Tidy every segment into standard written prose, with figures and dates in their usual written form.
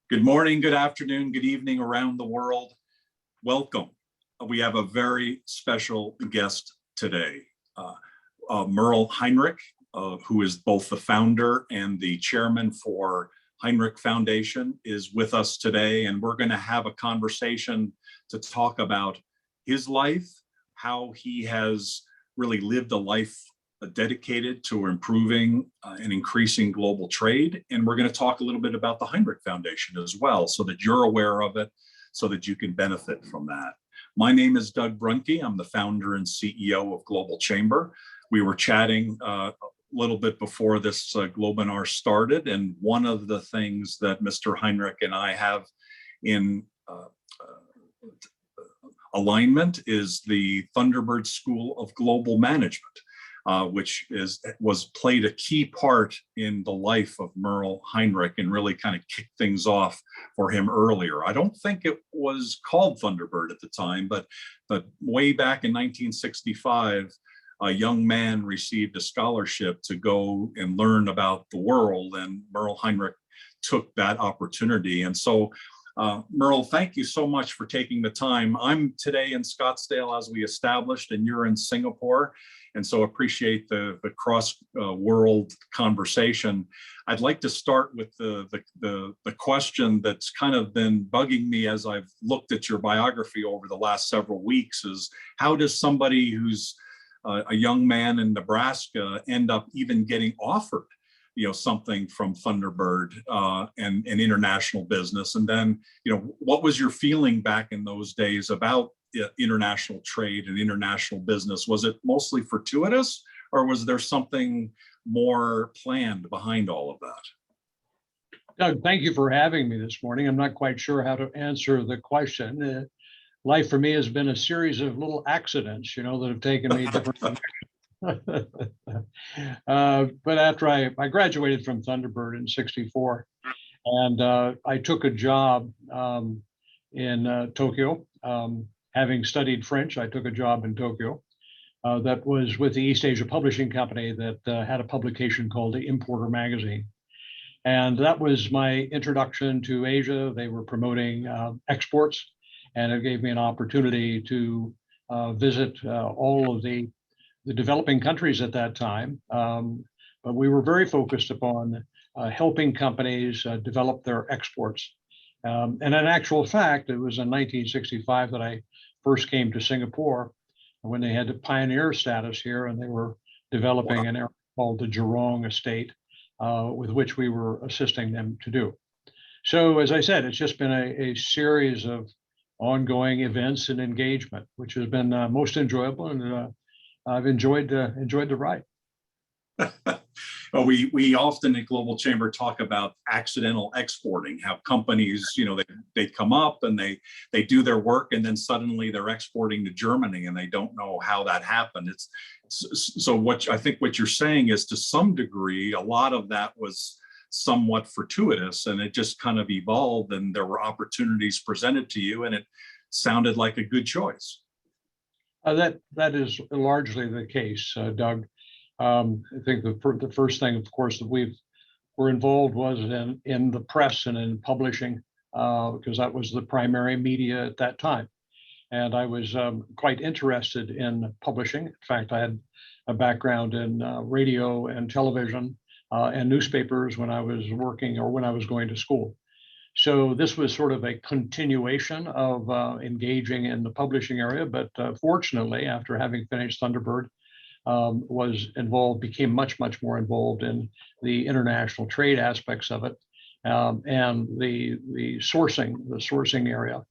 Good morning, good afternoon, good evening around the world. Welcome. We have a very special guest today. Merle Hinrich, who is both the founder and the chairman for Hinrich Foundation, is with us today, and we're going to have a conversation to talk about his life, how he has really lived a life dedicated to improving and increasing global trade. And we're going to talk a little bit about the Hinrich Foundation as well, so that you're aware of it, so that you can benefit from that. My name is Doug Brunke. I'm the founder and CEO of Global Chamber. We were chatting a little bit before this Globinar started, and one of the things that Mr. Hinrich and I have in alignment is the Thunderbird School of Global Management, which played a key part in the life of Merle Hinrich and really kind of kicked things off for him earlier. I don't think it was called Thunderbird at the time, but way back in 1965, a young man received a scholarship to go and learn about the world, and Merle Hinrich took that opportunity. And so Merle, thank you so much for taking the time. I'm today in Scottsdale, as we established, and you're in Singapore. And so appreciate the cross-world conversation. I'd like to start with the question that's kind of been bugging me as I've looked at your biography over the last several weeks is, how does somebody who's a young man in Nebraska end up even getting offered something from Thunderbird and international business? And then, what was your feeling back in those days about international trade and international business? Was it mostly fortuitous, or was there something more planned behind all of that? Doug, thank you for having me this morning. I'm not quite sure how to answer the question. Life for me has been a series of little accidents, that have taken me different but after I graduated from Thunderbird in '64, and I took a job in Tokyo. Having studied French, I took a job in Tokyo that was with the East Asia Publishing Company that had a publication called the Importer magazine. And that was my introduction to Asia. They were promoting exports, and it gave me an opportunity to visit all of the developing countries at that time. But we were very focused upon helping companies develop their exports. And in actual fact, it was in 1965 that I first came to Singapore, when they had the pioneer status here, and they were developing an area called the Jurong Estate, with which we were assisting them to do. So as I said, it's just been a series of ongoing events and engagement, which has been most enjoyable, and I've enjoyed the ride. Well, we often at Global Chamber talk about accidental exporting, how companies, they come up and they do their work, and then suddenly they're exporting to Germany and they don't know how that happened. So I think what you're saying is, to some degree, a lot of that was somewhat fortuitous, and it just kind of evolved, and there were opportunities presented to you, and it sounded like a good choice. That is largely the case, Doug. I think the first thing, of course, that we were involved was in the press and in publishing, because that was the primary media at that time. And I was quite interested in publishing. In fact, I had a background in radio and television and newspapers when I was working or when I was going to school. So this was sort of a continuation of engaging in the publishing area. But fortunately, after having finished Thunderbird, became much more involved in the international trade aspects of it, and the sourcing area,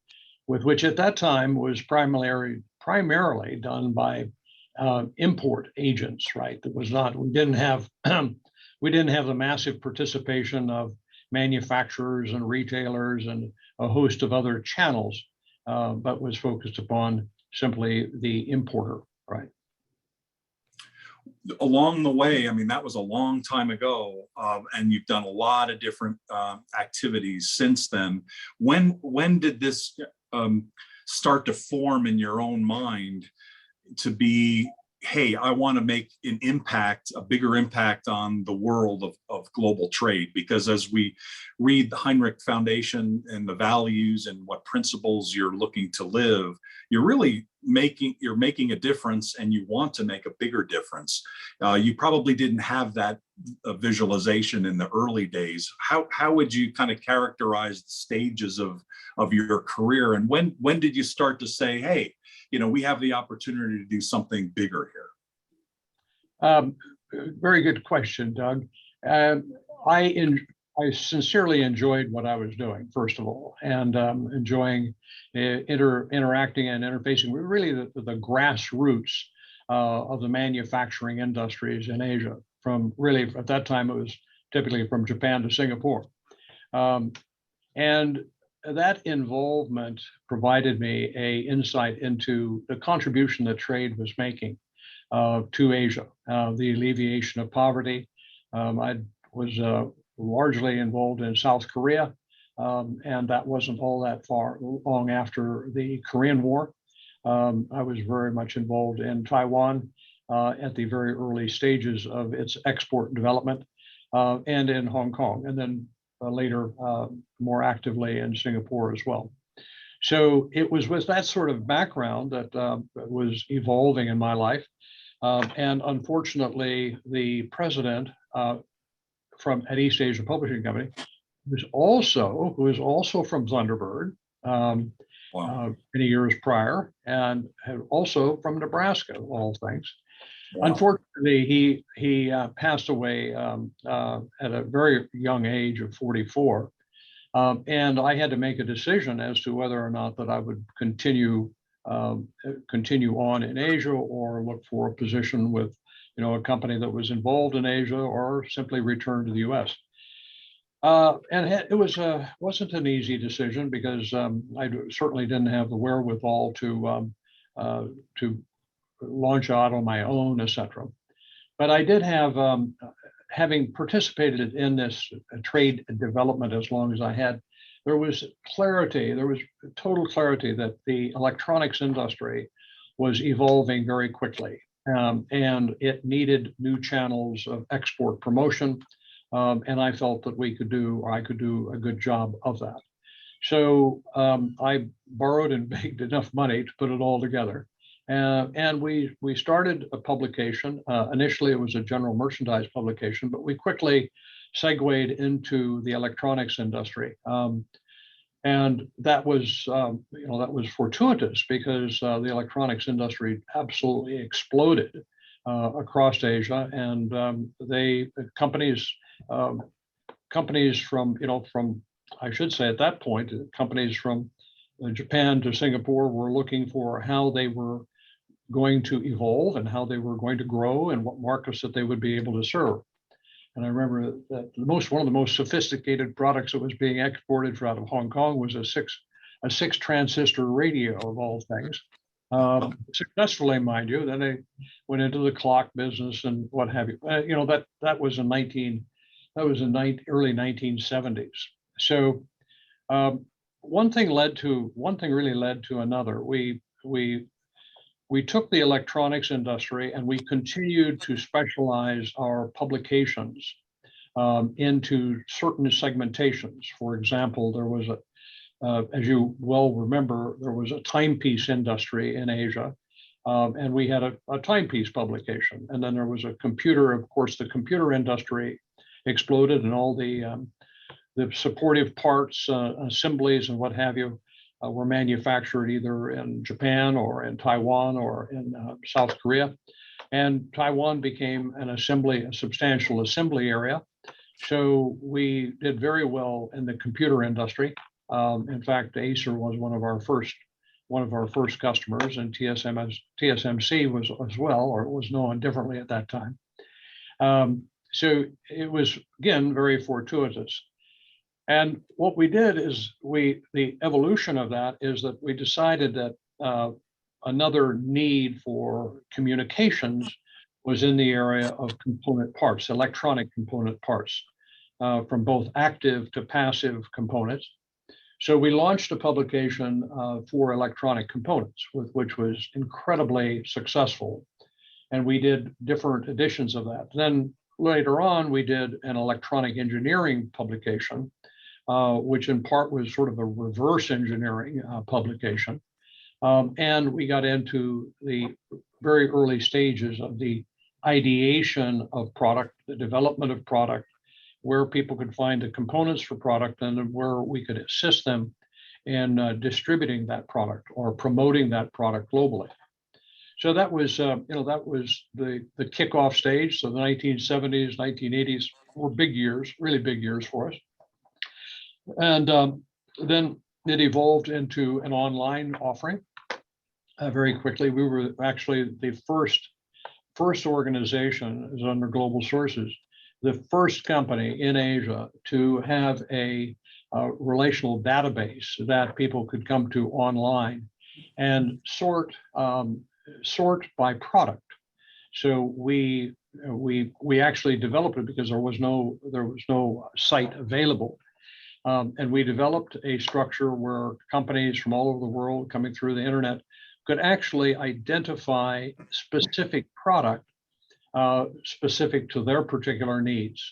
with which at that time was primarily done by import agents. Right, we didn't have the massive participation of manufacturers and retailers and a host of other channels, but was focused upon simply the importer. Right. Along the way, that was a long time ago, and you've done a lot of different activities since then. When did this start to form in your own mind to be hey, I want to make an impact, a bigger impact on the world of global trade. Because as we read the Hinrich Foundation and the values and what principles you're looking to live, you're really making a difference, and you want to make a bigger difference. You probably didn't have that visualization in the early days. How would you kind of characterize the stages of your career, and when did you start to say, hey, we have the opportunity to do something bigger here? Very good question, Doug. I sincerely enjoyed what I was doing, first of all, and enjoying interacting and interfacing with really the grassroots of the manufacturing industries in Asia. From really, at that time, it was typically from Japan to Singapore. And that involvement provided me an insight into the contribution that trade was making to Asia, the alleviation of poverty. I was largely involved in South Korea, and that wasn't all that long after the Korean War. I was very much involved in Taiwan at the very early stages of its export development, and in Hong Kong, and then later more actively in Singapore as well. So it was with that sort of background that was evolving in my life. And unfortunately, the president at East Asia Publishing Company, who is also from Thunderbird, many years prior, and also from Nebraska, of all things. Wow. Unfortunately, he passed away at a very young age of 44, and I had to make a decision as to whether or not that I would continue on in Asia, or look for a position with a company that was involved in Asia, or simply return to the U.S. And it wasn't an easy decision, because I certainly didn't have the wherewithal to launch out on my own, etc. But I did have, having participated in this trade development as long as I had, there was total clarity that the electronics industry was evolving very quickly, and it needed new channels of export promotion, and I felt that I could do a good job of that. So I borrowed and begged enough money to put it all together. And we started a publication. Initially, it was a general merchandise publication, but we quickly segued into the electronics industry. And that was fortuitous, because the electronics industry absolutely exploded across Asia, and companies from I should say at that point, companies from Japan to Singapore were looking for how they were going to evolve and how they were going to grow, and what markets that they would be able to serve. And I remember that one of the most sophisticated products that was being exported out of Hong Kong was a six transistor radio, of all things. Successfully, mind you. Then they went into the clock business and what have you. That was in early 1970s. So one thing really led to another. We took the electronics industry and we continued to specialize our publications into certain segmentations. For example, there was as you well remember, there was a timepiece industry in Asia, and we had a timepiece publication. And then there was a computer. Of course, the computer industry exploded, and all the supportive parts, assemblies, and what have you, were manufactured either in Japan or in Taiwan or in South Korea. And Taiwan became a substantial assembly area. So we did very well in the computer industry. In fact, Acer was one of our first customers, and TSMC was as well, or it was known differently at that time. So it was, again, very fortuitous. And what we did is the evolution of that is that we decided that another need for communications was in the area of component parts, electronic component parts, from both active to passive components. So we launched a publication for electronic components, which was incredibly successful. and we did different editions of that. Then later on, we did an electronic engineering publication, which in part was sort of a reverse engineering publication. And we got into the very early stages of the ideation of product, the development of product, where people could find the components for product and where we could assist them in distributing that product or promoting that product globally. So that was, that was the kickoff stage. So the 1970s, 1980s were big years, really big years for us. And then it evolved into an online offering very quickly. We were actually the first organization, is under Global Sources, the first company in Asia to have a relational database that people could come to online and sort by product. So we actually developed it because there was no site available, and we developed a structure where companies from all over the world coming through the internet could actually identify specific product specific to their particular needs.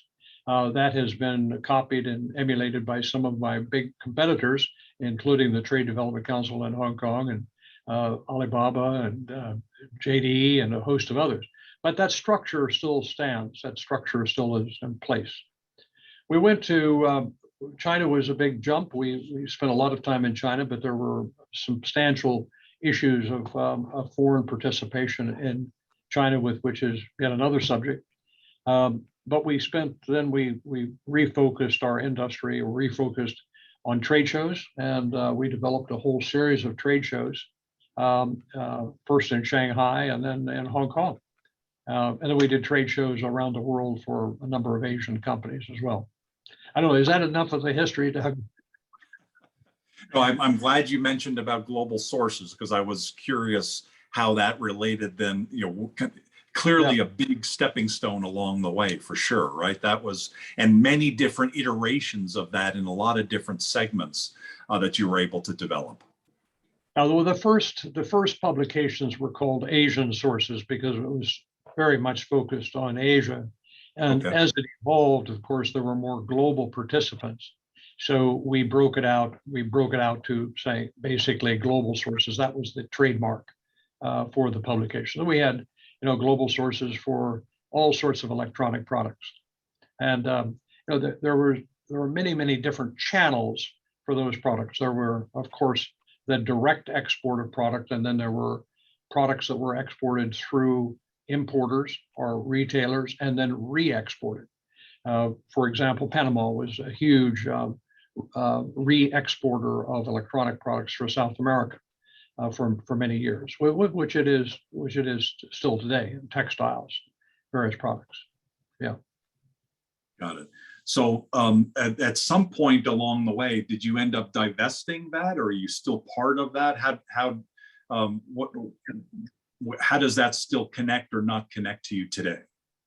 That has been copied and emulated by some of my big competitors, including the Trade Development Council in Hong Kong and Alibaba and JDE and a host of others. But that structure still stands. That structure still is in place. We went to China was a big jump. We spent a lot of time in China, but there were substantial issues of foreign participation in China, which is yet another subject. But we refocused our industry, or refocused on trade shows, and we developed a whole series of trade shows, first in Shanghai and then in Hong Kong. And then we did trade shows around the world for a number of Asian companies as well. I don't know, is that enough of the history, Doug? No, I'm glad you mentioned about Global Sources, because I was curious how that related then, clearly a big stepping stone along the way, for sure, right? That was, and many different iterations of that in a lot of different segments that you were able to develop. Well, the first publications were called Asian Sources because it was very much focused on Asia. And as it evolved, of course, there were more global participants. So we broke it out. We broke it out to say basically Global Sources. That was the trademark for the publication. So we had, Global Sources for all sorts of electronic products, and there were many different channels for those products. There were, of course, the direct export of product, and then there were products that were exported through importers or retailers and then re-exported. For example, Panama was a huge re-exporter of electronic products for South America for many years, which it is still today, in textiles, various products. Yeah. Got it. So at some point along the way, did you end up divesting that, or are you still part of that? How does that still connect or not connect to you today?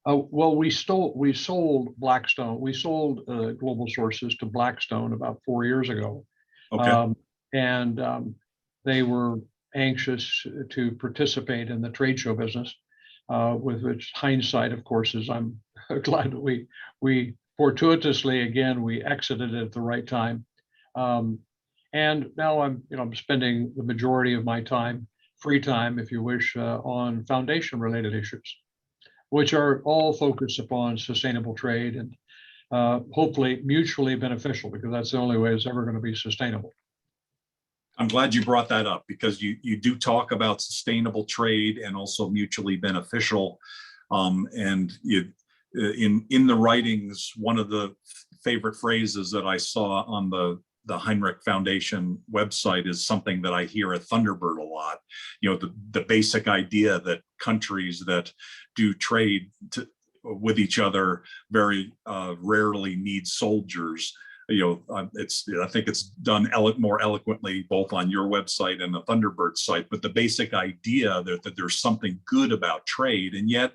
Well, we sold Blackstone. We sold Global Sources to Blackstone about 4 years ago. Okay. They were anxious to participate in the trade show business, with which hindsight, of course, is I'm glad that we fortuitously, again, we exited at the right time. And now I'm spending the majority of my time, free time, if you wish, on foundation-related issues, which are all focused upon sustainable trade and hopefully mutually beneficial, because that's the only way it's ever going to be sustainable. I'm glad you brought that up, because you do talk about sustainable trade and also mutually beneficial. And in the writings, one of the favorite phrases that I saw on the Hinrich Foundation website is something that I hear at Thunderbird a lot. The basic idea that countries that do trade with each other very rarely need soldiers. I think it's done more eloquently both on your website and the Thunderbird site, but the basic idea that there's something good about trade. And yet,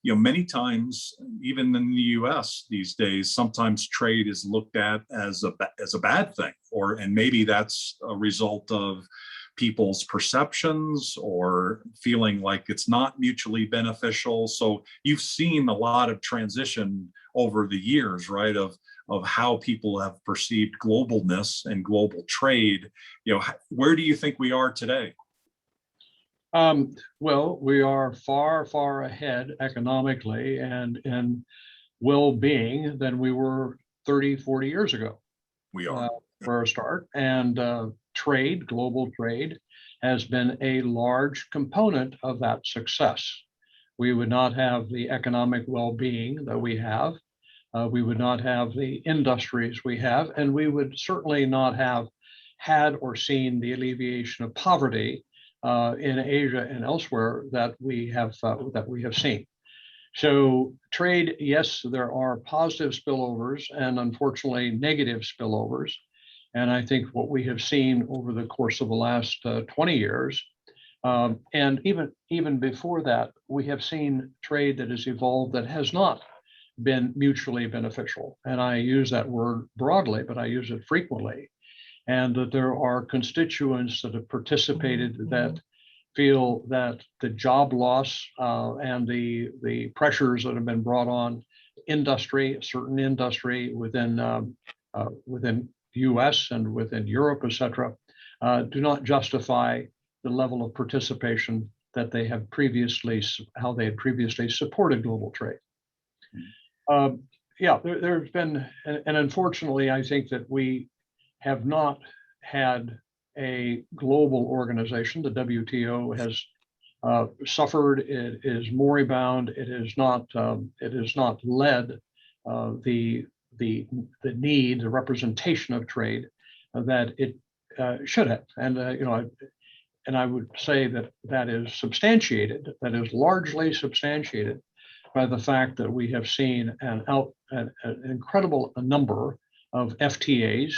many times, even in the US these days, sometimes trade is looked at as a bad thing, and maybe that's a result of people's perceptions or feeling like it's not mutually beneficial. So you've seen a lot of transition over the years, right, of how people have perceived globalness and global trade. Where do you think we are today? Well, we are far, far ahead economically and in well-being than we were 30, 40 years ago. We are. For a start. And trade, global trade, has been a large component of that success. We would not have the economic well-being that we have. We would not have the industries we have, and we would certainly not have had or seen the alleviation of poverty in Asia and elsewhere that we have seen. So trade, yes, there are positive spillovers and unfortunately negative spillovers. And I think what we have seen over the course of the last 20 years, and even before that, we have seen trade that has evolved that has not been mutually beneficial. And I use that word broadly, but I use it frequently. And that there are constituents that have participated that feel that the job loss and the pressures that have been brought on industry, certain industry within US and within Europe, et cetera, do not justify the level of participation that they have previously, how they had previously supported global trade. There's been, and unfortunately, I think that we have not had a global organization. The WTO has suffered. It is moribund. It has not led the need, the representation of trade that it should have. And and I would say that is substantiated. That is largely substantiated by the fact that we have seen an incredible number of FTAs,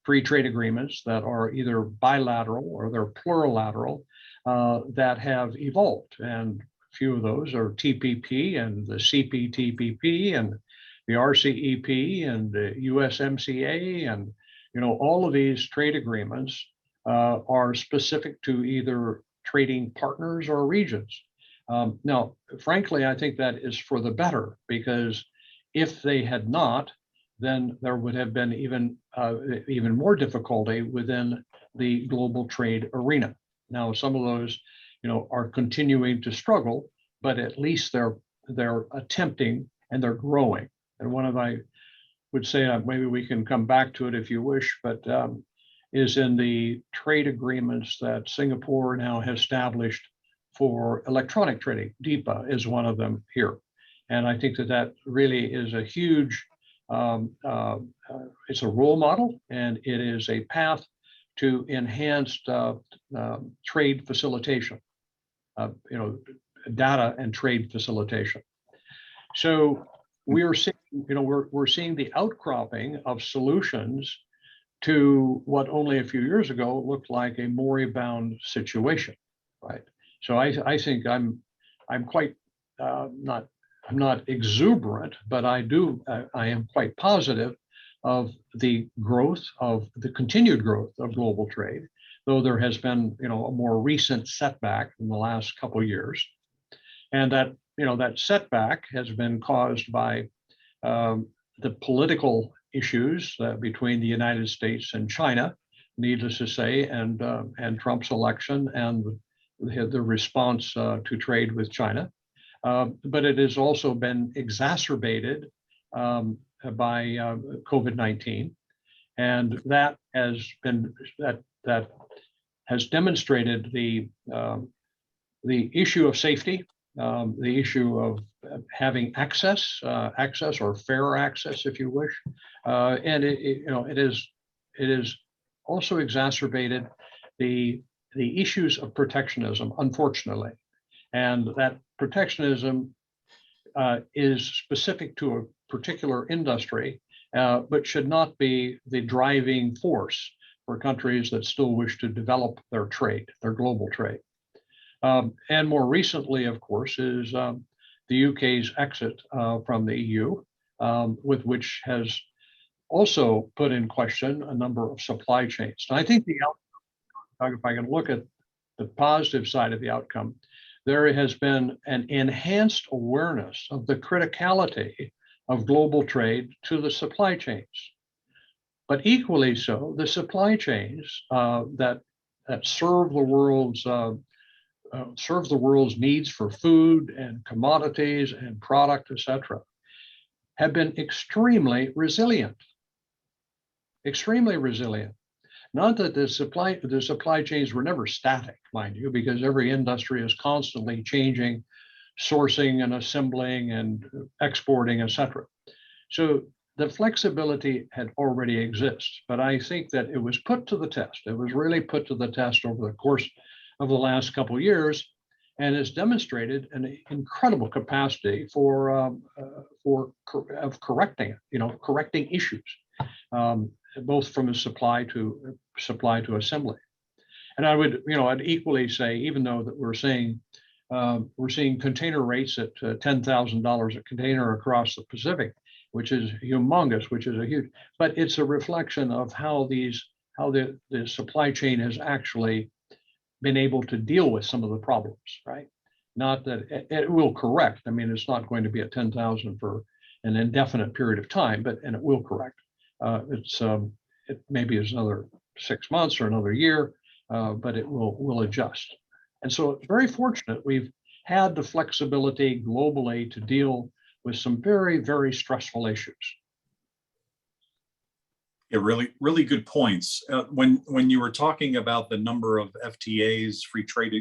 free trade agreements, that are either bilateral or they're plurilateral, that have evolved. And a few of those are TPP and the CPTPP and the RCEP and the USMCA, and all of these trade agreements are specific to either trading partners or regions. Now, frankly, I think that is for the better, because if they had not, then there would have been even more difficulty within the global trade arena. Now, some of those, are continuing to struggle, but at least they're attempting and they're growing. And one of I would say, maybe we can come back to it if you wish, but is in the trade agreements that Singapore now has established for electronic trading. DIPA is one of them here. And I think that really is a huge, it's a role model, and it is a path to enhanced trade facilitation, data and trade facilitation. So we are seeing, we're seeing the outcropping of solutions to what only a few years ago looked like a moribund situation, right? So I think I'm quite I'm not exuberant, but I am quite positive of the continued growth of global trade, though there has been a more recent setback in the last couple of years, and that that setback has been caused by the political issues between the United States and China, needless to say, and Trump's election and the response to trade with China. But it has also been exacerbated by COVID-19, and that has demonstrated the issue of safety, the issue of having access or fair access, if you wish, and it is also exacerbated the issues of protectionism, unfortunately, and that protectionism is specific to a particular industry, but should not be the driving force for countries that still wish to develop their trade, their global trade. And more recently, of course, is the UK's exit from the EU, with which has also put in question a number of supply chains. And I think the if I can look at the positive side of the outcome, there has been an enhanced awareness of the criticality of global trade to the supply chains. But equally so, the supply chains that serve the world's needs for food and commodities and product, etc., have been extremely resilient. Extremely resilient. Not that the supply chains were never static, mind you, because every industry is constantly changing, sourcing and assembling and exporting, etc. So the flexibility had already exists, but I think that it was put to the test. It was really put to the test over the course of the last couple of years, and has demonstrated an incredible capacity for correcting issues, both from a supply to assembly. And I'd equally say, even though that we're seeing container rates at $10,000 a container across the Pacific, which is humongous, which is a huge, but it's a reflection of how the supply chain has actually been able to deal with some of the problems, right? Not that it will correct. I mean, it's not going to be at 10,000 for an indefinite period of time, and it will correct. It maybe is another 6 months or another year, but it will adjust. And so it's very fortunate we've had the flexibility globally to deal with some very, very stressful issues. Yeah, really, really good points. When you were talking about the number of FTAs, free trade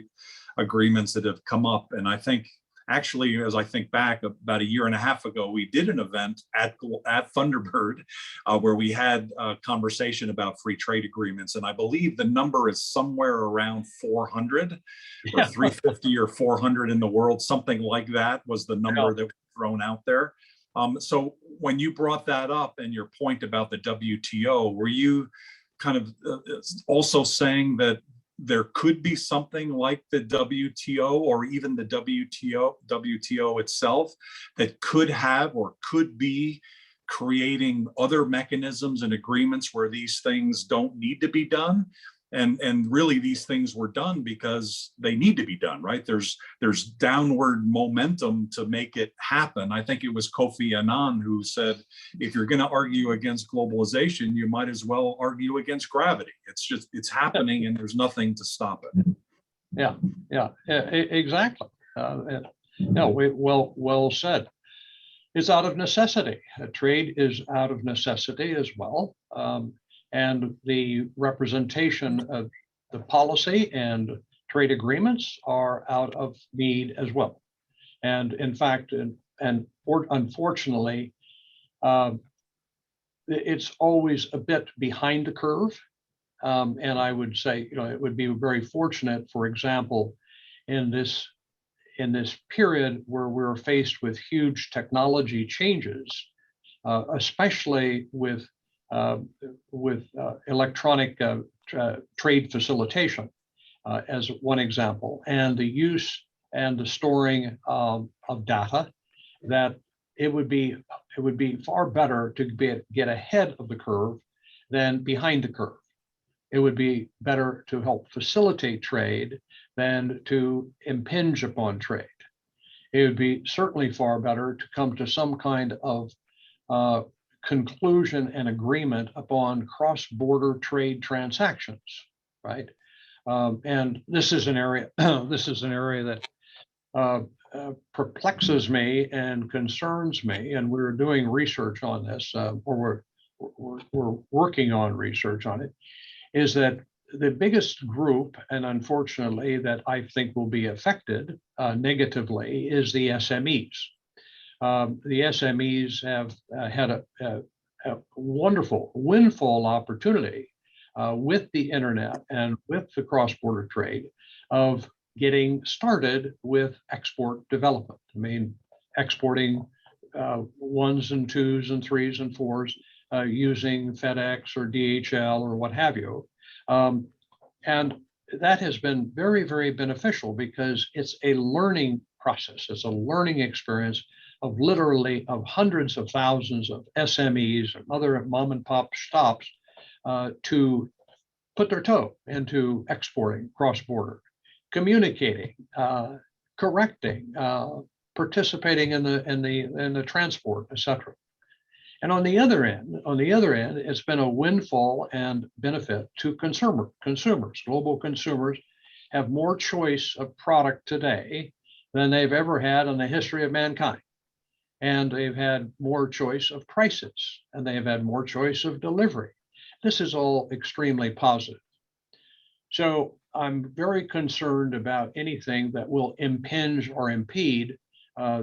agreements that have come up, and I think actually, as I think back, about a year and a half ago, we did an event at Thunderbird where we had a conversation about free trade agreements, and I believe the number is somewhere around 400 or 350 or 400 in the world, something like that was the number that was thrown out there. So when you brought that up and your point about the WTO, were you kind of also saying that there could be something like the WTO or even the WTO itself that could have or could be creating other mechanisms and agreements where these things don't need to be done? And really these things were done because they need to be done, right? There's downward momentum to make it happen. I think it was Kofi Annan who said, if you're going to argue against globalization, you might as well argue against gravity. It's happening and there's nothing to stop it. Yeah, exactly. Well said. It's out of necessity. Trade is out of necessity as well. And the representation of the policy and trade agreements are out of need as well. And in fact, unfortunately, it's always a bit behind the curve. And I would say, it would be very fortunate, for example, in this period where we're faced with huge technology changes, especially with electronic trade facilitation as one example, and the use and the storing of data, that it would be far better to get ahead of the curve than behind the curve. It would be better to help facilitate trade than to impinge upon trade. It would be certainly far better to come to some kind of conclusion and agreement upon cross-border trade transactions, right? And this is an area that perplexes me and concerns me, and we're doing research on this, or we're working on research on it. Is that the biggest group, and unfortunately that I think will be affected negatively, is the SMEs. The SMEs have had a wonderful windfall opportunity with the internet and with the cross-border trade of getting started with export development. I mean, exporting ones and twos and threes and fours using FedEx or DHL or what have you. And that has been very, very beneficial because it's a learning process. It's a learning experience of literally of hundreds of thousands of SMEs and other mom and pop shops to put their toe into exporting cross-border, communicating, correcting, participating in the transport, etc. And on the other end, it's been a windfall and benefit to consumers. Global consumers have more choice of product today than they've ever had in the history of mankind. And they've had more choice of prices, and they have had more choice of delivery. This is all extremely positive. So I'm very concerned about anything that will impinge or impede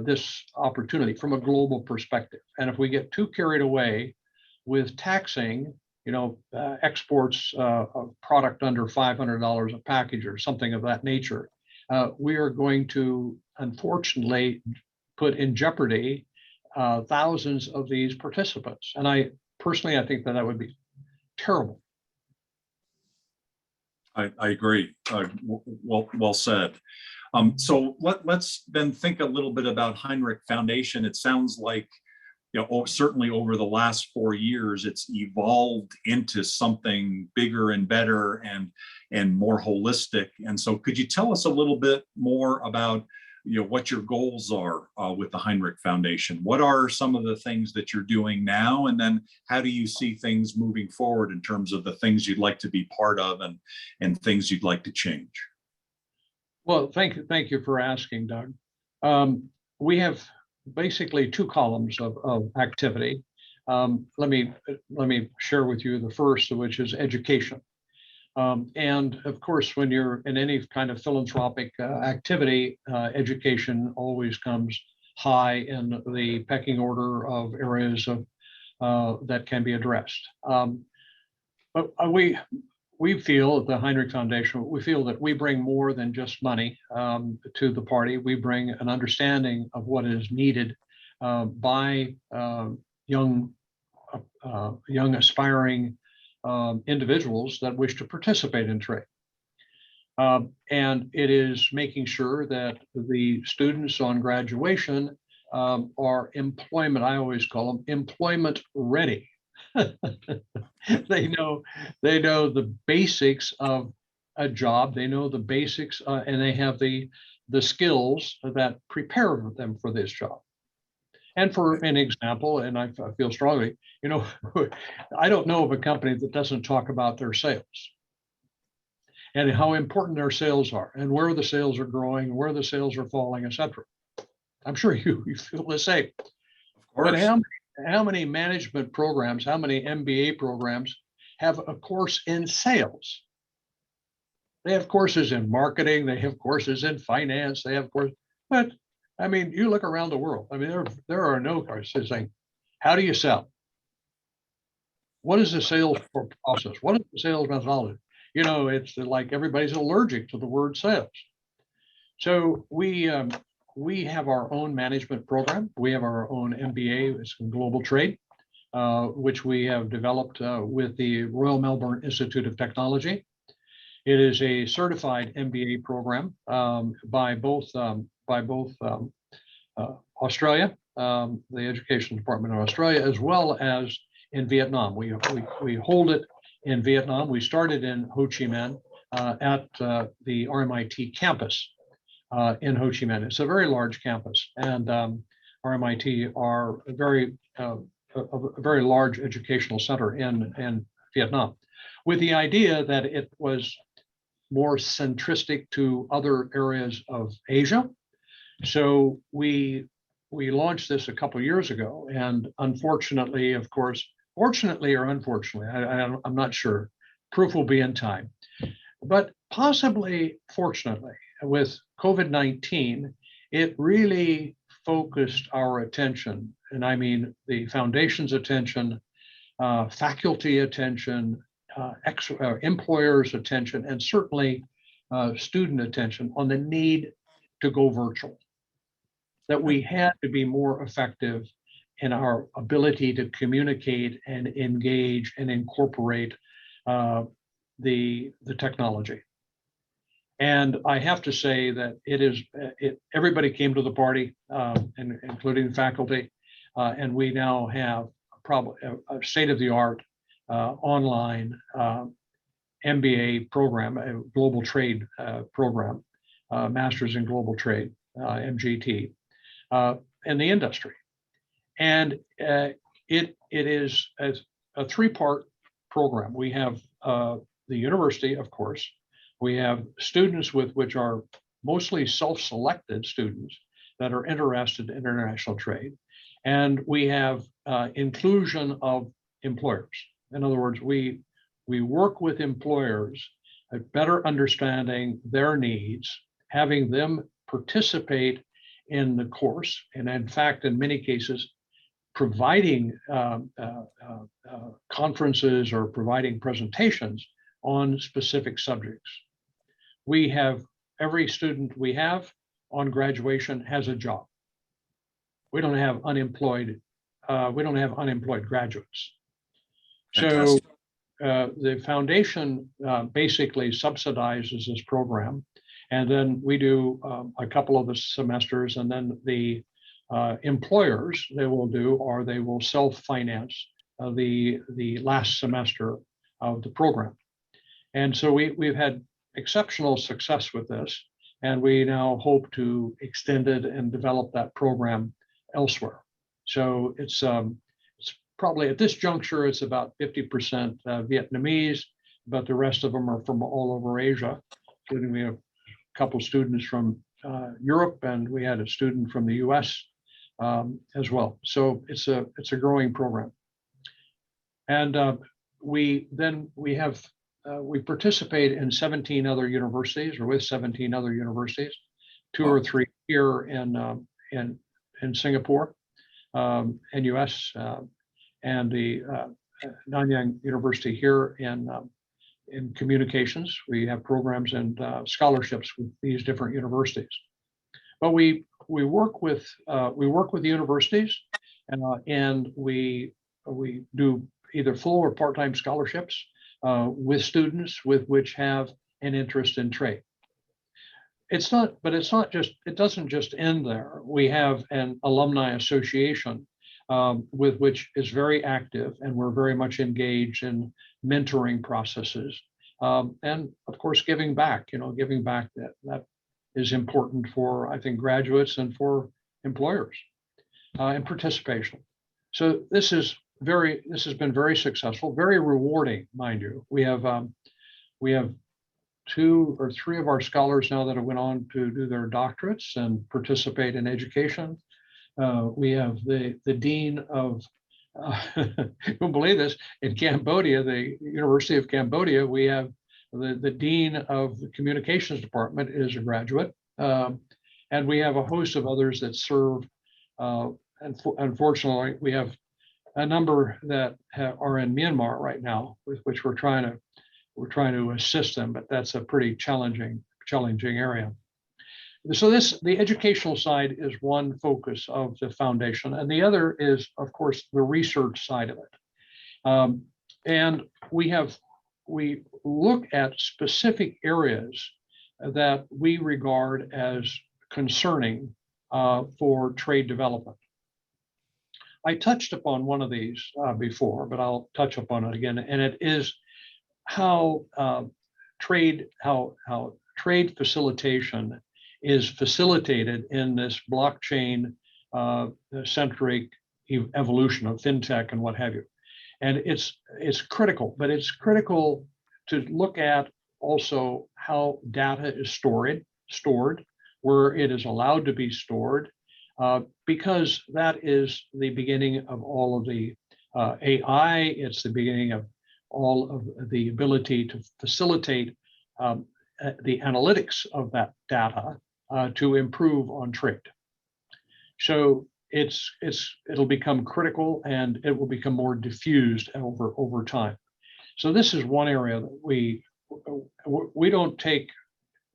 this opportunity from a global perspective. And if we get too carried away with taxing, exports of product under $500 a package or something of that nature, we are going to unfortunately put in jeopardy thousands of these participants. And I think that would be terrible. I agree. Well said. So let's then think a little bit about Hinrich Foundation. It sounds like, certainly over the last 4 years, it's evolved into something bigger and better and more holistic. And so could you tell us a little bit more about what your goals are with the Hinrich Foundation? What are some of the things that you're doing now? And then how do you see things moving forward in terms of the things you'd like to be part of and things you'd like to change? Well, thank you for asking, Doug. We have basically two columns of activity. Let me share with you the first, which is education. And of course, when you're in any kind of philanthropic activity, education always comes high in the pecking order of areas that can be addressed. But we feel at the Hinrich Foundation, we feel that we bring more than just money to the party. We bring an understanding of what is needed by young aspiring individuals that wish to participate in trade. And it is making sure that the students on graduation are employment, I always call them employment ready. They know the basics of a job, they know the basics, and they have the skills that prepare them for this job. And for an example, and I feel strongly, I don't know of a company that doesn't talk about their sales and how important their sales are and where the sales are growing, where the sales are falling, etc. I'm sure you feel the same. Of course. But how many management programs, how many MBA programs have a course in sales? They have courses in marketing, they have courses in finance, they have courses, but I mean, you look around the world. I mean, there are no courses saying, how do you sell? What is the sales process? What is the sales methodology? It's like everybody's allergic to the word sales. So we have our own management program. We have our own MBA, it's in global trade, which we have developed with the Royal Melbourne Institute of Technology. It is a certified MBA program by both Australia, the Education Department of Australia, as well as in Vietnam. We hold it in Vietnam. We started in Ho Chi Minh at the RMIT campus in Ho Chi Minh. It's a very large campus, and RMIT are a very large educational center in Vietnam, with the idea that it was more centristic to other areas of Asia. So we launched this a couple of years ago, and unfortunately, of course, fortunately or unfortunately, I'm not sure, proof will be in time, but possibly fortunately, with COVID-19, it really focused our attention, and I mean the foundation's attention, faculty attention, employers' attention, and certainly student attention on the need to go virtual. That we had to be more effective in our ability to communicate and engage and incorporate the technology. And I have to say that everybody came to the party, including faculty, and we now have probably a state-of-the-art online MBA program, a global trade program, Masters in Global Trade, MGT, in the industry. And it is a three-part program. We have the university, of course. We have students which are mostly self-selected students that are interested in international trade. And we have inclusion of employers. In other words, we work with employers at better understanding their needs, having them participate in the course, and in fact, in many cases, providing conferences or providing presentations on specific subjects. We have, every student we have on graduation has a job. We don't have unemployed graduates. Fantastic. So the foundation basically subsidizes this program, and then we do a couple of the semesters, and then the employers, they will self-finance the last semester of the program. And so we've had exceptional success with this, and we now hope to extend it and develop that program elsewhere. So it's probably at this juncture, it's about 50% Vietnamese, but the rest of them are from all over Asia, including we have a couple students from Europe, and we had a student from the US as well. So it's a growing program. And we participate in 17 other universities, or with 17 other universities, two or three here in Singapore, and US, and the Nanyang University here in communications. We have programs and scholarships with these different universities. But we work with the universities, and we do either full or part-time scholarships with students with which have an interest in trade. It doesn't just end there. We have an alumni association with which is very active, and we're very much engaged in mentoring processes, and of course giving back. Giving back that is important for, I think, graduates and for employers, and participation. So this has been very successful, very rewarding, mind you. We have 2 or 3 of our scholars now that have went on to do their doctorates and participate in education. We have the dean of, you won't believe this, in Cambodia, the University of Cambodia, we have the dean of the communications department is a graduate. And we have a host of others that serve. And unfortunately, we have a number that are in Myanmar right now, with which we're trying to assist them, but that's a pretty challenging area. So the educational side is one focus of the foundation, and the other is, of course, the research side of it. And we look at specific areas that we regard as concerning for trade development. I touched upon one of these before, but I'll touch upon it again, and it is how trade facilitation is facilitated in this blockchain centric evolution of fintech and what have you. And it's critical, but it's critical to look at also how data is stored, where it is allowed to be stored, because that is the beginning of all of the AI. It's the beginning of all of the ability to facilitate the analytics of that data to improve on trade. So it'll become critical, and it will become more diffused over time. So this is one area that we don't take.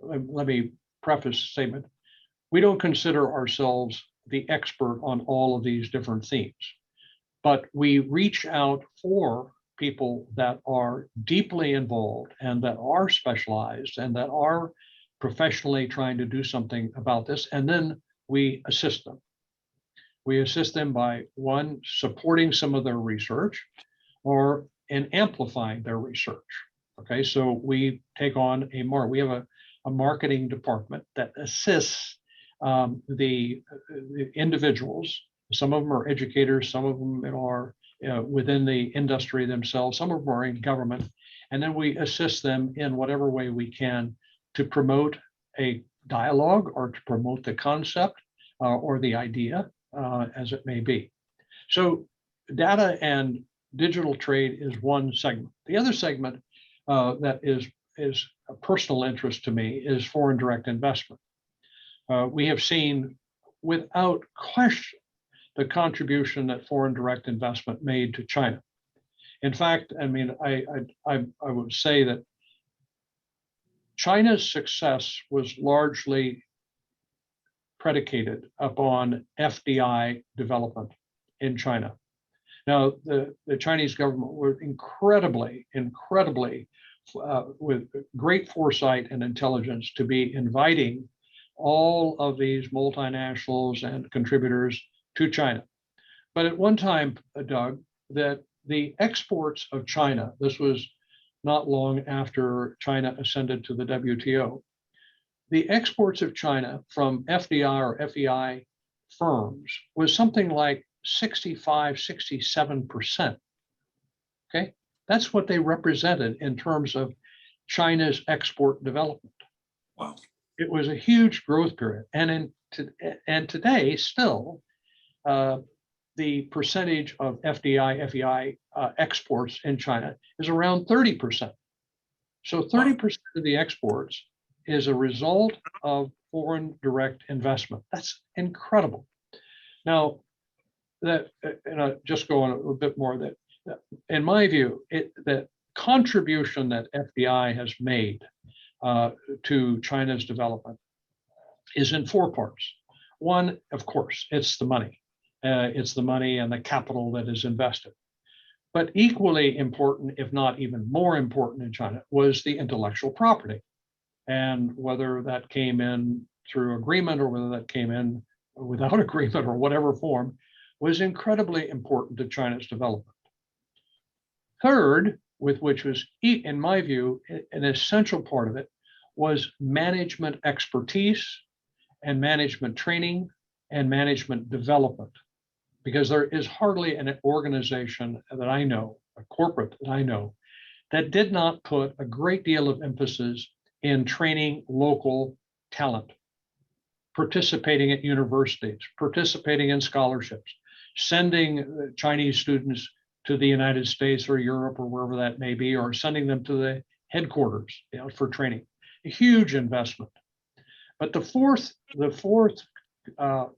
Let me preface the statement. We don't consider ourselves the expert on all of these different themes, but we reach out for people that are deeply involved and that are specialized and that are professionally trying to do something about this, and then we assist them. We assist them by, one, supporting some of their research, or in amplifying their research. Okay, so we take on we have a marketing department that assists the individuals. Some of them are educators, some of them are within the industry themselves, some of them are in government, and then we assist them in whatever way we can to promote a dialogue or to promote the concept or the idea as it may be. So data and digital trade is one segment. The other segment that is a personal interest to me is foreign direct investment. We have seen without question the contribution that foreign direct investment made to China. In fact, I mean, I would say that China's success was largely predicated upon FDI development in China. Now, the Chinese government were incredibly with great foresight and intelligence to be inviting all of these multinationals and contributors to China. But at one time, Doug, that the exports of China, this was not long after China ascended to the WTO, the exports of China from FDI or FEI firms was something like 65, 67%. Okay, that's what they represented in terms of China's export development. Wow. It was a huge growth period. And today, still, the percentage of FDI, FEI exports in China is around 30%. So 30% of the exports is a result of foreign direct investment. That's incredible. Now, that just go on a bit more, that in my view, the contribution that FDI has made to China's development is in four parts. One, of course, it's the money. It's the money and the capital that is invested. But equally important, if not even more important in China, was the intellectual property. And whether that came in through agreement or whether that came in without agreement or whatever form, was incredibly important to China's development. Third, with which was, in my view, an essential part of it, was management expertise and management training and management development. Because there is hardly an organization that I know, a corporate that I know, that did not put a great deal of emphasis in training local talent, participating at universities, participating in scholarships, sending Chinese students to the United States or Europe or wherever that may be, or sending them to the headquarters, for training. A huge investment. But the fourth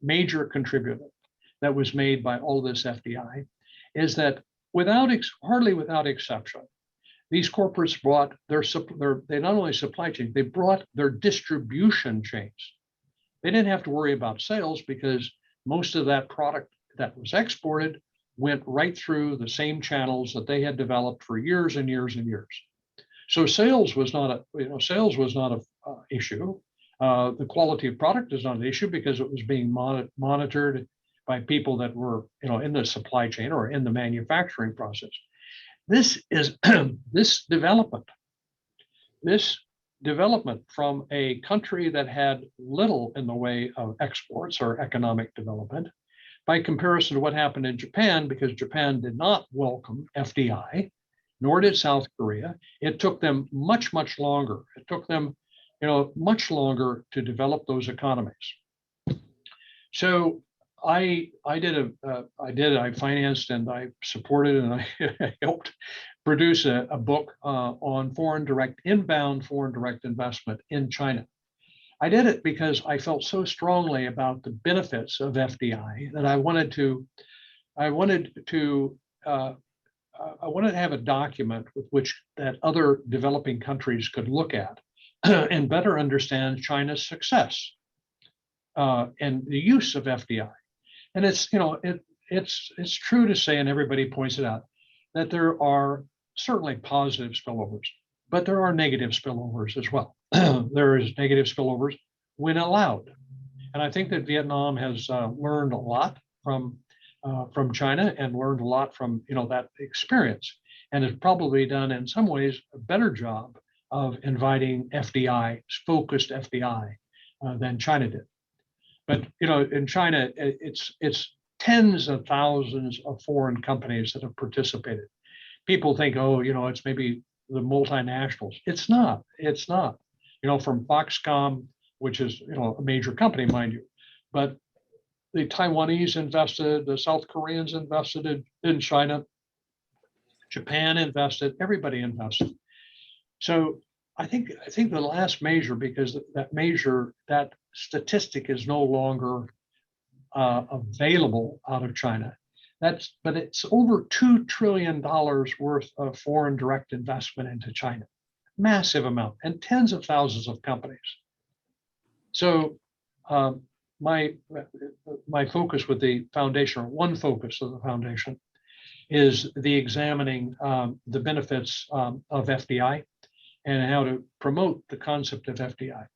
major contributor that was made by all this FDI is that hardly without exception, these corporates brought they not only supply chain, they brought their distribution chains. They didn't have to worry about sales because most of that product that was exported went right through the same channels that they had developed for years and years and years. So sales was not a issue. The quality of product is not an issue because it was being monitored by people that were in the supply chain or in the manufacturing process. This is this development from a country that had little in the way of exports or economic development, by comparison to what happened in Japan, because Japan did not welcome FDI, nor did South Korea. It took them much longer. It took them, much longer to develop those economies. So I financed and I supported and I helped produce a book on inbound foreign direct investment in China. I did it because I felt so strongly about the benefits of FDI that I wanted to have a document with which that other developing countries could look at and better understand China's success and the use of FDI. And it's true to say, and everybody points it out, that there are certainly positive spillovers, but there are negative spillovers as well. There is negative spillovers when allowed. And I think that Vietnam has learned a lot from China and learned a lot from that experience. and has probably done in some ways a better job of inviting FDI, focused FDI, than China did. But in China, it's tens of thousands of foreign companies that have participated. People think, oh, it's maybe the multinationals. It's not. It's not. From Foxconn, which is a major company, mind you, but the Taiwanese invested, the South Koreans invested in China, Japan invested, everybody invested. So I think the last measure, because that statistic is no longer available out of China. But it's over $2 trillion worth of foreign direct investment into China, massive amount, and tens of thousands of companies. So my focus with the foundation, or one focus of the foundation, is the examining the benefits of FDI and how to promote the concept of FDI.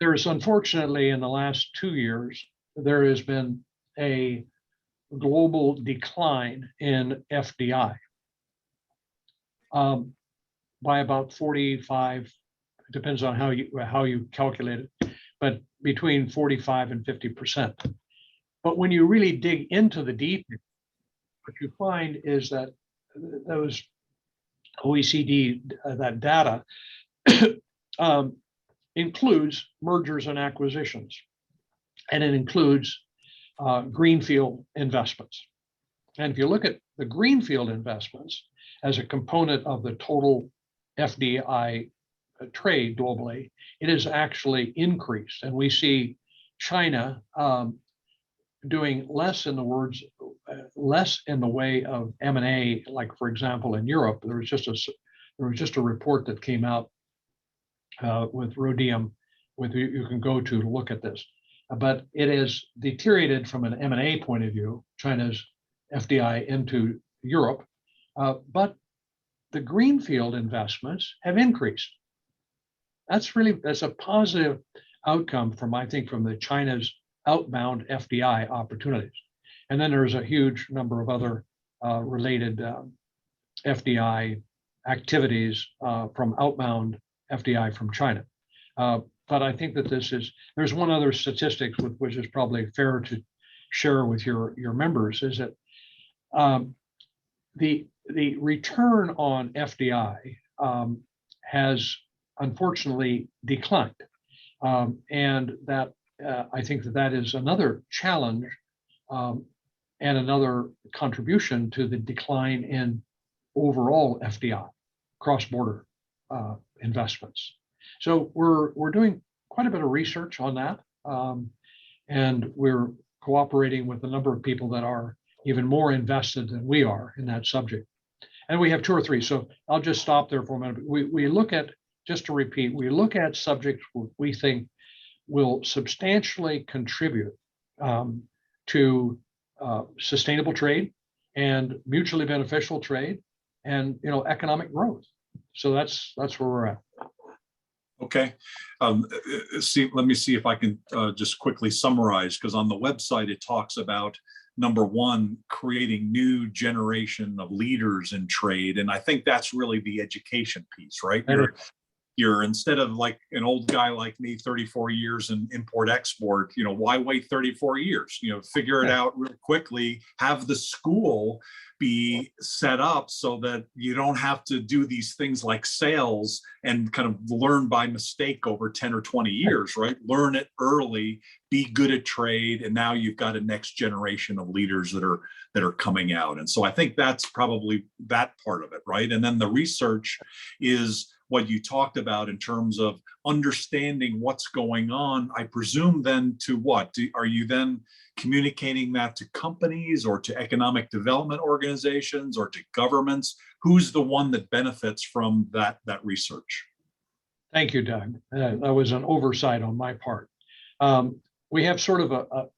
There's, unfortunately, in the last 2 years, there has been a global decline in FDI by about 45, it depends on how you calculate it, but between 45 and 50%. But when you really dig into the detail, what you find is that those OECD, that data includes mergers and acquisitions, and it includes greenfield investments. And if you look at the greenfield investments as a component of the total FDI trade globally, it has actually increased. And we see China doing less in the way of M&A, like, for example, in Europe. There was just a report that came out with Rhodium, you can go to look at this. But it has deteriorated from an M&A point of view, China's FDI into Europe, but the greenfield investments have increased. That's a positive outcome from the China's outbound FDI opportunities. And then there's a huge number of other related FDI activities from outbound FDI from China. But I think that there's one other statistic which is probably fair to share with your members, is that the return on FDI has unfortunately declined. And that I think that is another challenge and another contribution to the decline in overall FDI, cross-border investments. So we're doing quite a bit of research on that, and we're cooperating with a number of people that are even more invested than we are in that subject. And we have 2 or 3, so I'll just stop there for a minute. We look at, just to repeat, we look at subjects we think will substantially contribute to sustainable trade and mutually beneficial trade and economic growth. So that's where we're at. Okay. Let me see if I can just quickly summarize, because on the website it talks about, number one, creating new generation of leaders in trade. And I think that's really the education piece, right? You're instead of like an old guy like me, 34 years in import export, why wait 34 years? Figure it out real quickly, have the school be set up so that you don't have to do these things like sales and kind of learn by mistake over 10 or 20 years, right? Learn it early, be good at trade, and now you've got a next generation of leaders that are coming out. And so I think that's probably that part of it, right? And then the research is what you talked about in terms of understanding what's going on. I presume then to what? Are you then communicating that to companies or to economic development organizations or to governments? Who's the one that benefits from that research? Thank you, Doug. That was an oversight on my part. We have sort of a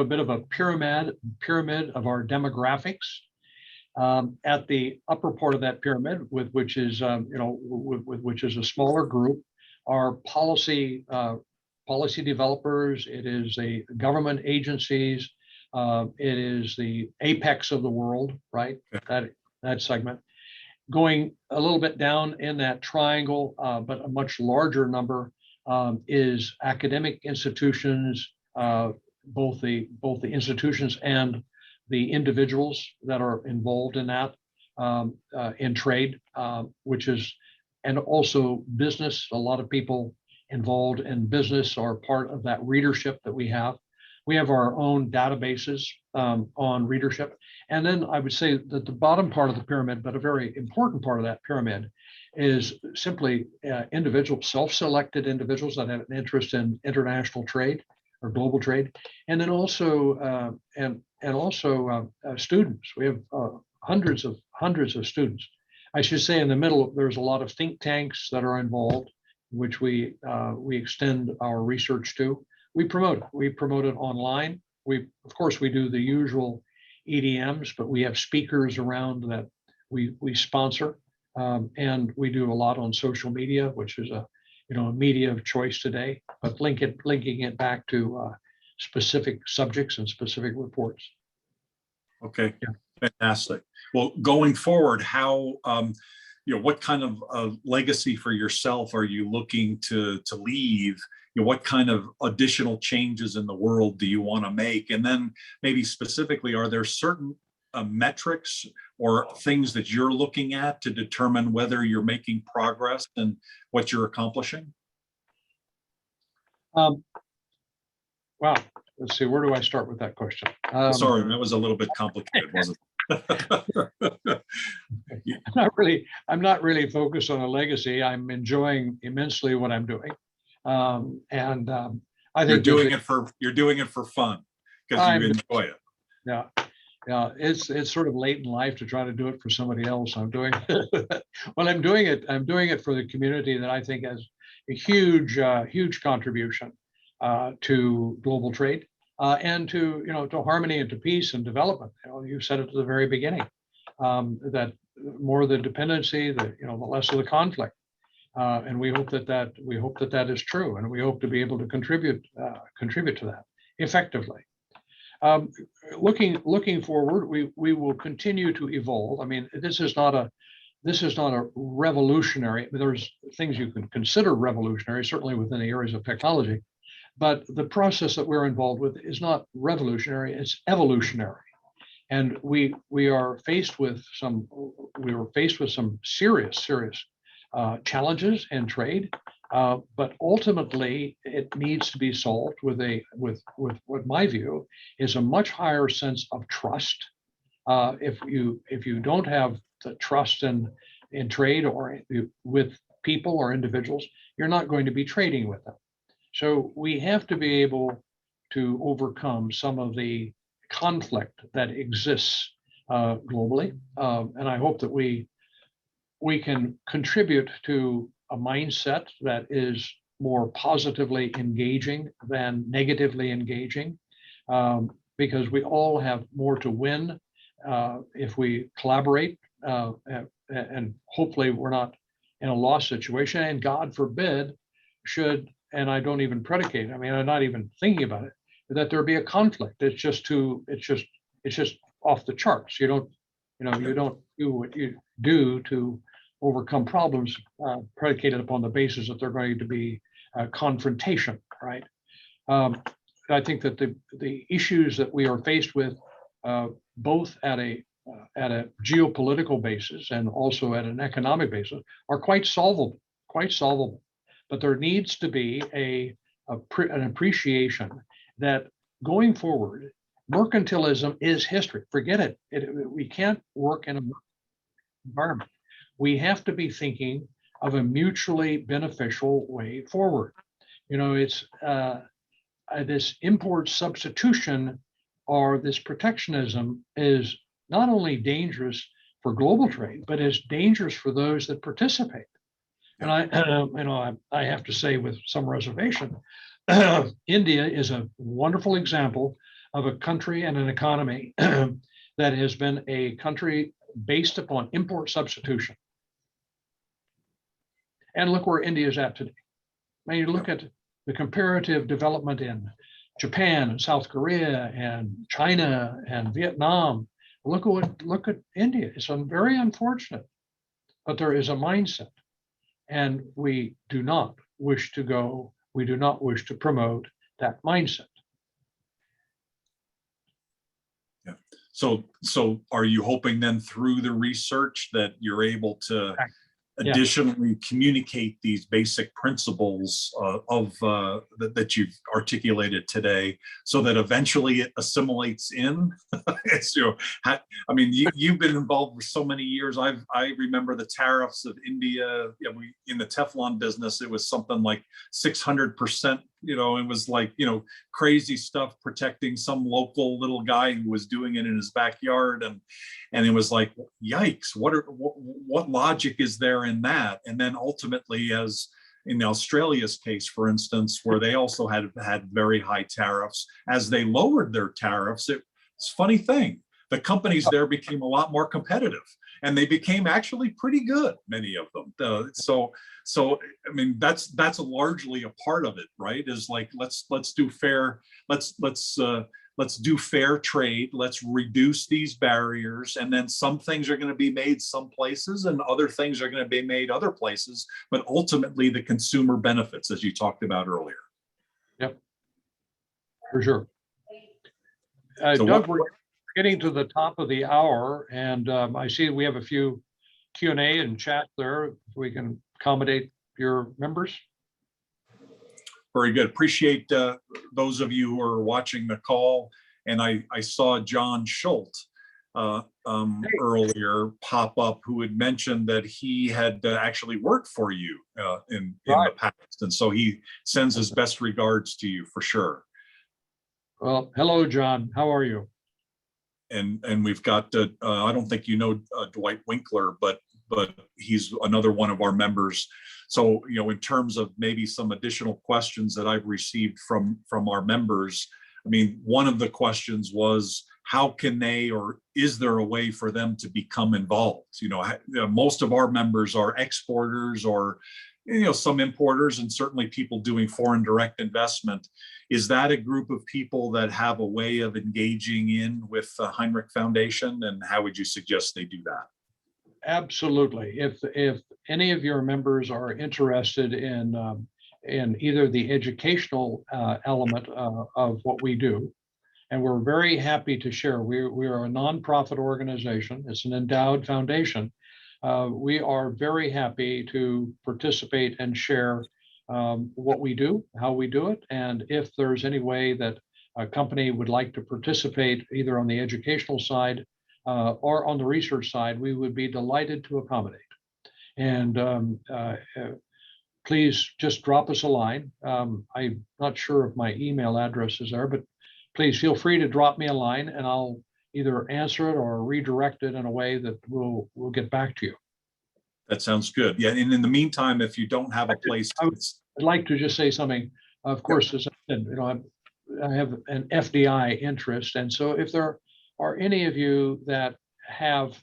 bit of a pyramid of our demographics. At the upper part of that pyramid, which is a smaller group, are policy developers. It is the government agencies. It is the apex of the world, right? That that segment. Going a little bit down in that triangle, but a much larger number is academic institutions, both the institutions and the individuals that are involved in that, in trade, which is, and also business. A lot of people involved in business are part of that readership that we have. We have our own databases on readership. And then I would say that the bottom part of the pyramid, but a very important part of that pyramid, is simply individual, self-selected individuals that have an interest in international trade or global trade, and then also students. We have hundreds of students. I should say in the middle, there's a lot of think tanks that are involved, which we extend our research to. We promote it. We promote it online. Of course, we do the usual EDMs, but we have speakers around that we sponsor, and we do a lot on social media, which is a media of choice today. But linking it back to specific subjects and specific reports. Okay, yeah. Fantastic. Well, going forward, how what kind of legacy for yourself are you looking to leave? What kind of additional changes in the world do you want to make? And then maybe specifically, are there certain metrics or things that you're looking at to determine whether you're making progress and what you're accomplishing? Wow. Let's see, where do I start with that question? Sorry, that was a little bit complicated, wasn't it? I'm not really focused on a legacy. I'm enjoying immensely what I'm doing. I think you're doing it for fun because you enjoy it. Yeah. Yeah, it's sort of late in life to try to do it for somebody else. I'm doing I'm doing it for the community that I think has a huge contribution to global trade, and to harmony and to peace and development. You said it at the very beginning, that more the dependency, the less of the conflict, and we hope that is true, and we hope to be able to contribute to that effectively. Looking forward, we will continue to evolve. I mean, this is not a revolutionary. There's things you can consider revolutionary, certainly within the areas of technology, but the process that we're involved with is not revolutionary, it's evolutionary. And we are faced with some serious challenges in trade, but ultimately it needs to be solved with what my view is a much higher sense of trust. If you don't have the trust in trade or with people or individuals, you're not going to be trading with them. So we have to be able to overcome some of the conflict that exists globally, and I hope that we can contribute to a mindset that is more positively engaging than negatively engaging, because we all have more to win if we collaborate, and hopefully we're not in a loss situation. And God forbid, and I don't even predicate, I mean, I'm not even thinking about it, that there be a conflict. It's just off the charts. You don't do what you do to overcome problems predicated upon the basis that they're going to be confrontation, right? I think that the issues that we are faced with, both at a geopolitical basis and also at an economic basis, are quite solvable. But there needs to be an appreciation that going forward, mercantilism is history. Forget it. We can't work in an environment. We have to be thinking of a mutually beneficial way forward. It's this import substitution or this protectionism is not only dangerous for global trade, but is dangerous for those that participate. And I have to say with some reservation, India is a wonderful example of a country and an economy that has been a country based upon import substitution. And look where India is at today. Now you look at the comparative development in Japan and South Korea and China and Vietnam. look at India. It's very unfortunate, but there is a mindset, and we do not wish to go. We do not wish to promote that mindset. Yeah. So are you hoping then through the research that you're able to Yeah. additionally communicate these basic principles that you've articulated today, so that eventually it assimilates in? It's, I mean, you've been involved for so many years. I remember the tariffs of India. In the Teflon business, it was something like 600%. It was like, crazy stuff, protecting some local little guy who was doing it in his backyard, and it was like, yikes, what logic is there in that? And then ultimately, as in Australia's case, for instance, where they also had very high tariffs, as they lowered their tariffs, it's a funny thing. The companies there became a lot more competitive, and they became actually pretty good, many of them. So I mean, that's largely a part of it, right? Is like, let's do fair, let's do fair trade, let's reduce these barriers, and then some things are going to be made some places and other things are going to be made other places, but ultimately the consumer benefits, as you talked about earlier. Yep, for sure. So Doug, we're getting to the top of the hour, and I see we have a few Q&A and chat there. If we can accommodate your members. Very good. Appreciate those of you who are watching the call. And I saw John Schultz earlier pop up, who had mentioned that he had actually worked for you in the past. And so he sends his best regards to you for sure. Well, hello, John. How are you? And we've got, I don't think you know Dwight Winkler, but he's another one of our members. So, in terms of maybe some additional questions that I've received from our members, I mean, one of the questions was, how can they, or is there a way for them to become involved? Most of our members are exporters or, some importers, and certainly people doing foreign direct investment. Is that a group of people that have a way of engaging in with the Hinrich Foundation, and how would you suggest they do that? Absolutely. If any of your members are interested in either the educational element of what we do, and we're very happy to share. We are a nonprofit organization. It's an endowed foundation. We are very happy to participate and share what we do, how we do it, and if there's any way that a company would like to participate either on the educational side or on the research side, we would be delighted to accommodate. And please just drop us a line. I'm not sure if my email address is there, but please feel free to drop me a line, and I'll either answer it or redirect it in a way that we'll get back to you. That sounds good. Yeah, and in the meantime, if you don't have a place, I'd like to just say something. Of course, as I said, I have an FDI interest, and so if there are any of you that have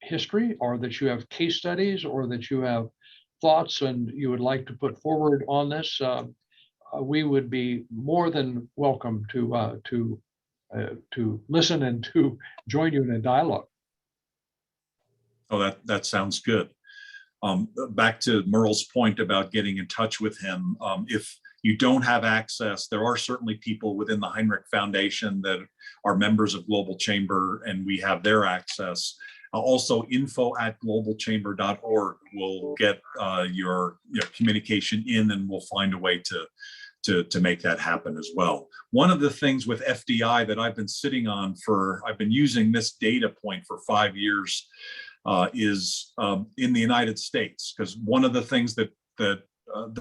history, or that you have case studies, or that you have thoughts and you would like to put forward on this, we would be more than welcome to listen and to join you in a dialogue. Oh, that sounds good. Back to Merle's point about getting in touch with him. If you don't have access, there are certainly people within the Hinrich Foundation that are members of Global Chamber, and we have their access. Also, info@globalchamber.org will get your communication in, and we'll find a way to make that happen as well. One of the things with FDI that I've been sitting on I've been using this data point for 5 years, is in the United States, because one of the things that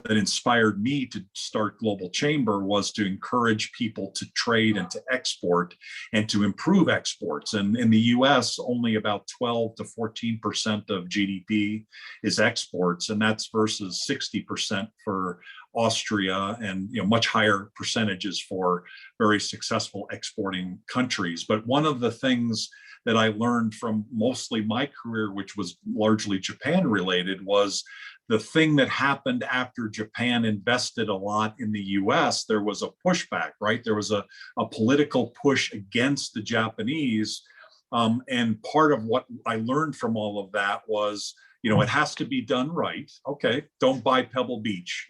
inspired me to start Global Chamber was to encourage people to trade and to export and to improve exports. And in the US, only about 12 to 14% of GDP is exports, and that's versus 60% for Austria, and much higher percentages for very successful exporting countries. But one of the things that I learned from mostly my career, which was largely Japan related, was the thing that happened after Japan invested a lot in the US, there was a pushback, right? There was a political push against the Japanese. And part of what I learned from all of that was, it has to be done right. Okay, don't buy Pebble Beach.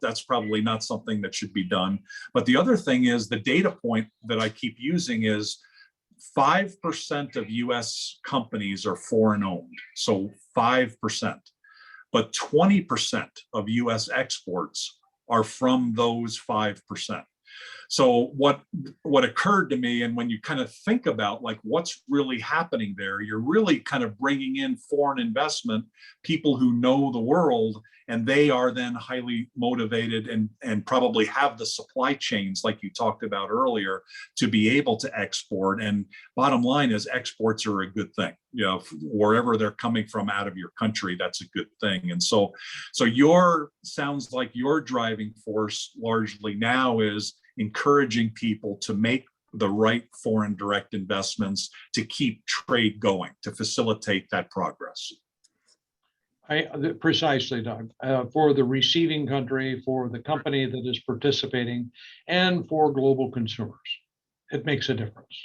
That's probably not something that should be done. But the other thing is, the data point that I keep using is 5% of US companies are foreign owned. So 5%. But 20% of US exports are from those 5%. So what occurred to me, and when you kind of think about like what's really happening there, you're really kind of bringing in foreign investment, people who know the world, and they are then highly motivated and probably have the supply chains like you talked about earlier to be able to export. And bottom line is, exports are a good thing. Wherever they're coming from out of your country, that's a good thing. And so sounds like your driving force largely now is encouraging people to make the right foreign direct investments to keep trade going, to facilitate that progress. Precisely, Doug. For the receiving country, for the company that is participating, and for global consumers, it makes a difference.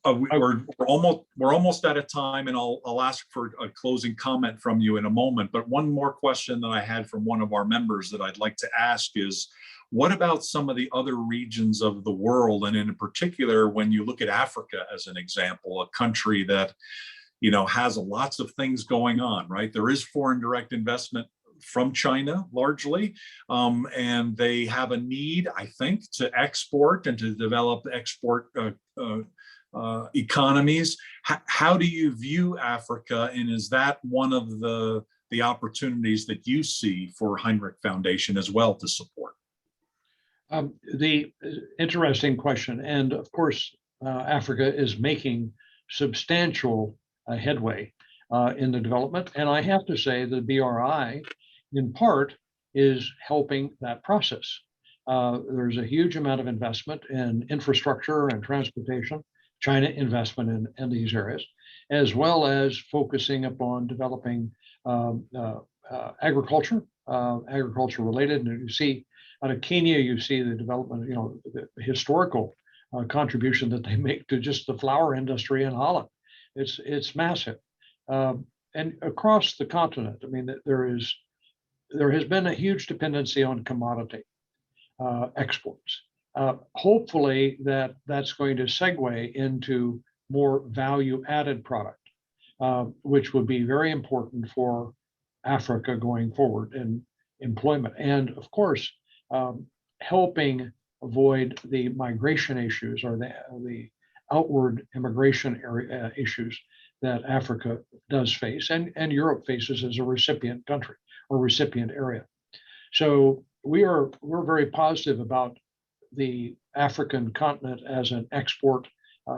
We're almost out of time, and I'll ask for a closing comment from you in a moment. But one more question that I had from one of our members that I'd like to ask is, what about some of the other regions of the world, and in particular, when you look at Africa as an example, a country that has lots of things going on, right? There is foreign direct investment from China largely, and they have a need, I think, to export and to develop export economies. How do you view Africa, and is that one of the opportunities that you see for Hinrich Foundation as well to support? The interesting question, and of course, Africa is making substantial headway in the development, and I have to say the BRI, in part, is helping that process. There's a huge amount of investment in infrastructure and transportation, China investment in these areas, as well as focusing upon developing agriculture related. And you see out of Kenya, you see the development, the historical contribution that they make to just the flour industry in Holland. It's massive. And across the continent, I mean, there has been a huge dependency on commodity exports. Hopefully that's going to segue into more value-added product, which would be very important for Africa going forward in employment. And of course, helping avoid the migration issues or the outward immigration area issues that Africa does face and Europe faces as a recipient country or recipient area. So we're very positive about the African continent as an export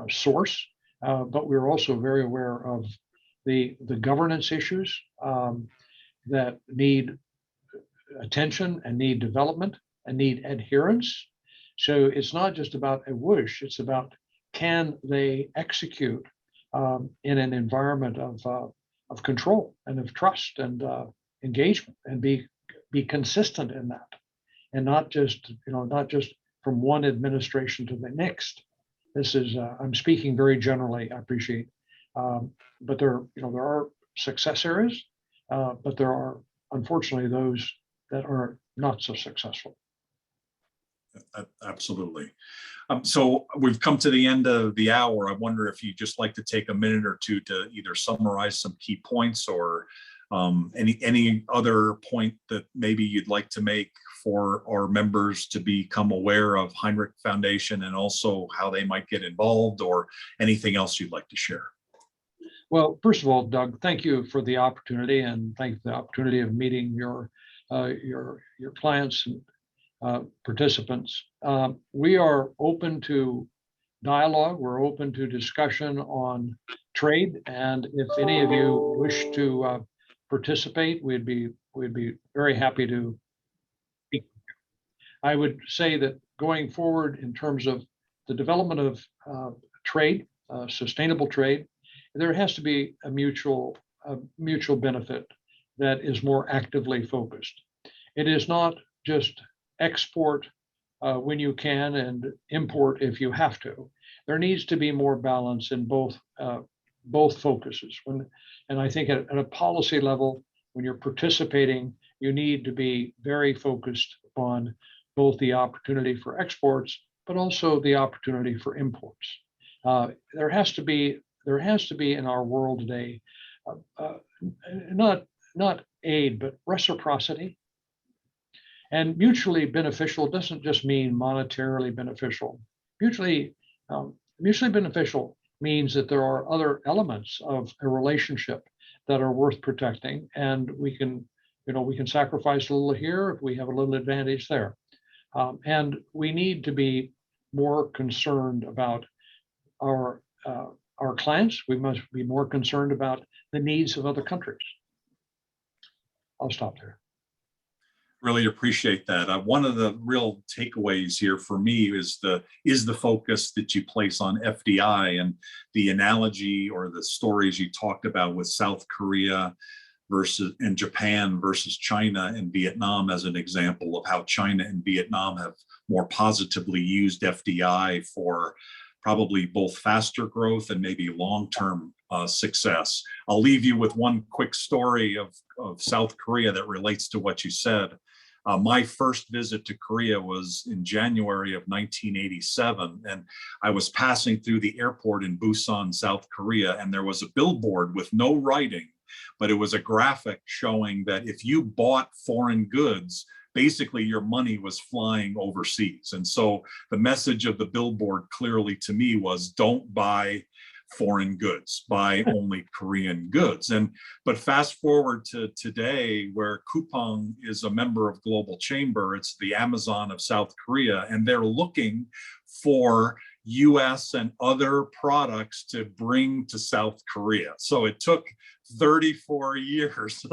source, but we're also very aware of the governance issues that need attention and need development and need adherence. So it's not just about a wish, it's about, can they execute in an environment of control and of trust and engagement, and be consistent in that, and not just from one administration to the next. This is I'm speaking very generally, I appreciate, but there are success areas, but there are unfortunately those that are not so successful. Absolutely. So we've come to the end of the hour. I wonder if you'd just like to take a minute or two to either summarize some key points or any other point that maybe you'd like to make for our members to become aware of Hinrich Foundation, and also how they might get involved, or anything else you'd like to share. Well, first of all, Doug, thank you for the opportunity, and thank you for the opportunity of meeting your clients and participants. We are open to dialogue. We're open to discussion on trade, and if any of you wish to participate, we'd be very happy to speak. I would say that going forward in terms of the development of trade, sustainable trade, there has to be a mutual mutual benefit that is more actively focused. It is not just export when you can and import if you have to. There needs to be more balance in both focuses. And I think at a policy level, when you're participating, you need to be very focused upon both the opportunity for exports, but also the opportunity for imports. There has to be in our world today, not aid, but reciprocity. And mutually beneficial doesn't just mean monetarily beneficial. Mutually beneficial means that there are other elements of a relationship that are worth protecting, and we can sacrifice a little here if we have a little advantage there. And we need to be more concerned about our clients. We must be more concerned about the needs of other countries. I'll stop there. Really appreciate that. One of the real takeaways here for me is the focus that you place on FDI, and the analogy or the stories you talked about with South Korea and Japan versus China and Vietnam as an example of how China and Vietnam have more positively used FDI for probably both faster growth and maybe long-term success. I'll leave you with one quick story of South Korea that relates to what you said. My first visit to Korea was in January of 1987, and I was passing through the airport in Busan, South Korea, and there was a billboard with no writing, but it was a graphic showing that if you bought foreign goods, basically your money was flying overseas. And so the message of the billboard clearly to me was, don't buy foreign goods, buy only Korean goods. But fast forward to today, where Kupang is a member of Global Chamber, it's the Amazon of South Korea, and they're looking for US and other products to bring to South Korea. So it took 34 years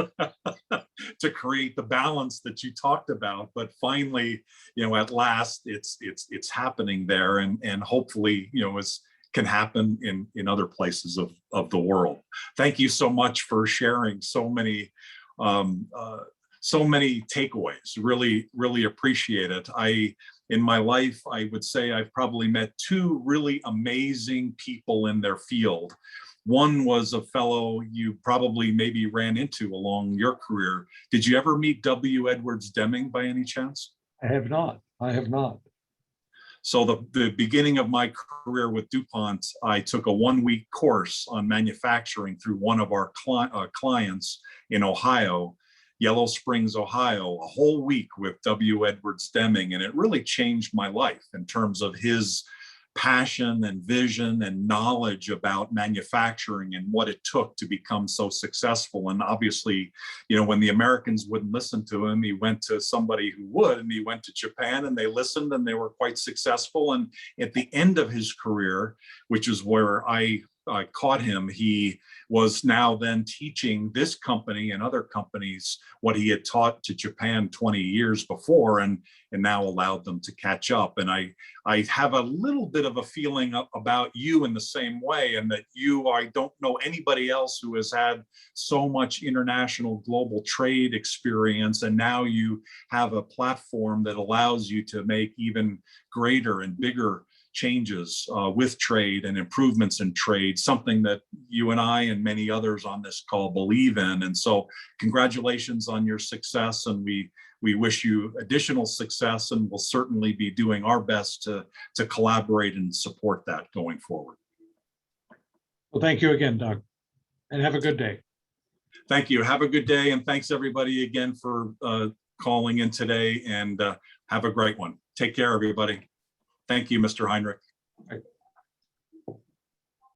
to create the balance that you talked about, but finally, at last it's happening there, and hopefully, it's can happen in other places of the world. Thank you so much for sharing so many takeaways. Really appreciate it. In my life, I would say I've probably met two really amazing people in their field. One was a fellow you probably maybe ran into along your career. Did you ever meet W. Edwards Deming by any chance? I have not. So the beginning of my career with DuPont, I took a 1-week course on manufacturing through one of our clients in Ohio, Yellow Springs, Ohio, a whole week with W. Edwards Deming. And it really changed my life in terms of his passion and vision and knowledge about manufacturing and what it took to become so successful. And obviously, when the Americans wouldn't listen to him, he went to somebody who would, and he went to Japan, and they listened, and they were quite successful. And at the end of his career, which is where I caught him, he was now then teaching this company and other companies what he had taught to Japan 20 years before, and now allowed them to catch up. And I have a little bit of a feeling about you in the same way, and that I don't know anybody else who has had so much international global trade experience, and now you have a platform that allows you to make even greater and bigger changes with trade and improvements in trade, something that you and I and many others on this call believe in. And so congratulations on your success, and we wish you additional success, and we'll certainly be doing our best to collaborate and support that going forward. Well, thank you again, Doug, and have a good day. Thank you. Have a good day, and thanks everybody again for calling in today, and have a great one. Take care, everybody. Thank you, Mr. Hinrich.